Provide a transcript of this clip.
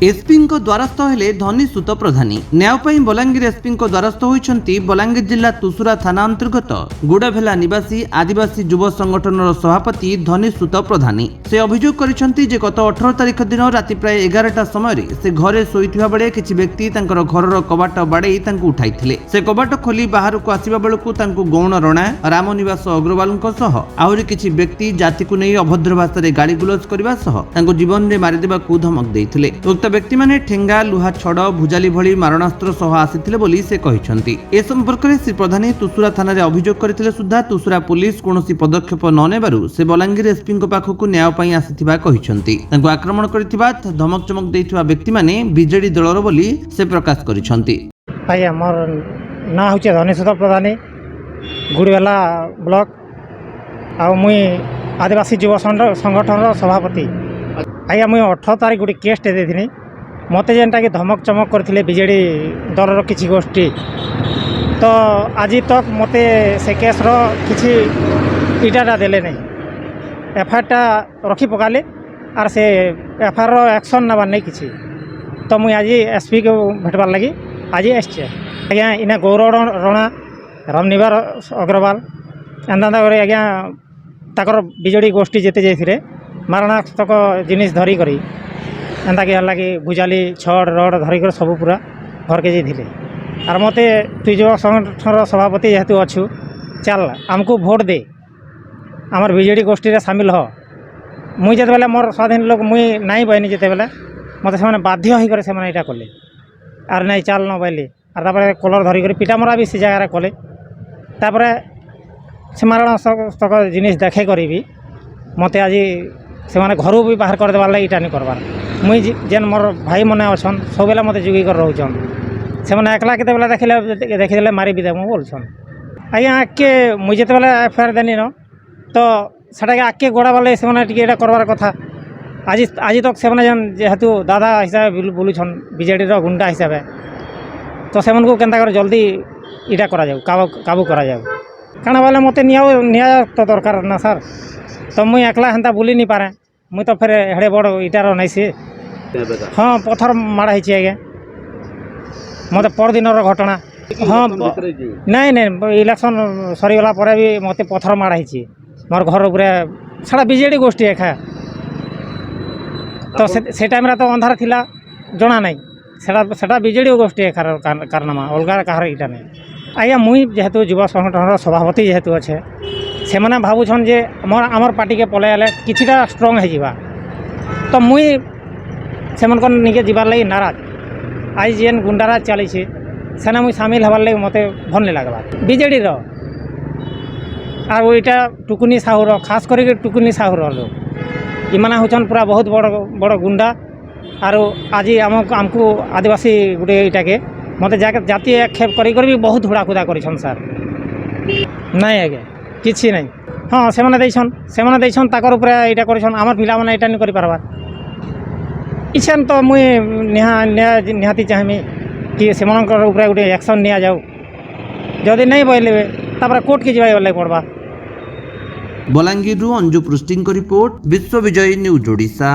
SP द्वारस्थ हेले धनी सुत प्रधानी न्याय बलांगीर एसपी द्वारस्थ होती बलांगीर जिला तुसुरा थाना अंतर्गत गुड़ाभेला निवासी आदिवासी युव संगठन सभापति धनी सुत प्रधानी से अभियोग करिसेंती जे गत 18 तारिख दिन राति प्राय 11टा समय से घरे शोइथिबा बेले किछि व्यक्ति तांकर घरर कबाट बाड़े तांकु उठाइथिले। से कबाट खोली बाहर को आसीबा बेलकु तांकु गौण रणा रामनिवास अग्रवालଙ୍କ सह आहुरी किछि व्यक्ति जाति को नहीं अभद्र भाषा गाड़ी गुलज करबा सह तांकु जीवन रे मारि देबाकू धमक देइथिले। उक्त व्यक्ति माने ठेंगा लुहा छड़ भुजाली भली मारणास्त्र सह आसिथिले बोली से कहिसंती। ए संपर्क में श्री प्रधानी तुसुरा थाना रे अभियोग करथिले सुद्धा तुसुरा पुलिस कोनोसी पदक्षेप न नेबारु से बलांगीर एसपी पाखकु न्याय पई आसिथिबा कहिसंती। तांकु आक्रमण करथिबा धमक चमक देइथिबा व्यक्ति माने बीजेडी दलर बोली से प्रकाश करिसंती। भाई मोर ना होचे धनी सुत प्रधानी गुड़ीवाला ब्लॉक आ मुई आदिवासी युव संगठन सभापति। आज्ञा मुई 18 तारिख गोटे केसटे देथिनी मत जेनटा कि धमक चमक करथिले बीजेडी दलर किछि गोष्ठी। तो आज तक मते से केसर किछि इटाटा देले नहीं। एफआईआरटा रखी पकाले आर से एफआईआर एक्शन नबार नहीं किछि। तो मुई आज एसपी को भेटबार लगी आज आसचे। आज्ञा इना गौरव रणा रामनिवास अग्रवाल एंदा आज्ञा ताकर बीजेडी गोष्ठी जेते जाइथिले मारणास्त्र जिनिस धरी करी एंता कि लगे भुजाली छड़ रड धरिक सब पूरा घर के जाइए। आर मत तु युव संगठन सभापति जेहेतु अच्छु चल आमको भोट दे आमर बीजेडी गोष्ठी रे शामिल हो। मुई जिते बेले मोर स्वाधीन लोक मुई नाई बहनी जिते बेले मत से बाध्य होकर से यहाँ कले आर नहीं चल न बैली आर तापर कलर धरिक पिटा मरा भी से जगार कले तापर से मारणास्त्र जिनिस देखे करी भी मत आज से माने घर भी बाहर कर देवार लगी इटा नहीं करवार। मुई जेन मोर भाई मैंने अच्छन सब बेला मत जुगी कर रोचन से मैंने एकला के देखिले मारी भी देमु बोलछन। आज्ञा आके मुई जिते बेले एफआईआर देनी न तो सेटा आके गोड़ा वाले से माने टिके करवार कथा। आज तक से माने जेहेतु दादा हिसाब बोलुछन बीजेडी रो गुंडा हिसाब तो से को केनता कर जल्दी इटा करा जाऊ काबू करा जाऊ काना वाले मते न्याय तो दरकार ना सर। तो मुई एकला हेन्ता बुली नहीं पारे मुई तो फिर हेड़े बड़ इटार नहीं सी। हाँ पथर माड़ा है आज्ञा मत पर दिन घटना। हाँ नहीं नहीं इलेक्शन सरीगला पर भी मत पथर माड़ा है मोर घर पूरा सारा बीजेडी गोष्ठी एका। तो से टाइम तो अंधार थिला जना नहीं सेटा बीजेडी गोष्ठी एकार कारनामा अलगा कहार इटा नहीं। आज्ञा मुई जेहेतु युवा संगठन सभापति जेहेतु अच्छे से मैंने भावुन जे आमर पार्टी के पलैले किछिटा स्ट्रंग है जीवा तो मुई से निके जीवार लगी नाराज। आज जेन गुंडाराज चली सेना मुई सामिल हबार लगी मत भल नहीं लगला बीजेडी और वहीटा टुकुनी साहुर खास करके टुकुनी साहुर लोग इमाना होचन पूरा बहुत बड़ बड़ गुंडा। और आज आमको आदिवासी गोटे इटा के मत जाति आक्षेप कर बहुत हुड़ाखुदा कर सर नहीं आज्ञा किसी नहीं। हाँ से देछन ताकर ऊपर इटा करछन आमर पिला माने इटा नहीं करि पारबा इछन तो मुई निहाती चाहमी कि से ऊपर गोटे एक्शन निया जाऊ जदि नहीं बहले तापर कोर्ट के जाय पड़बा। बलांगीर अंजु पृष्टि रिपोर्ट विश्व विजय न्यूज ओडिशा।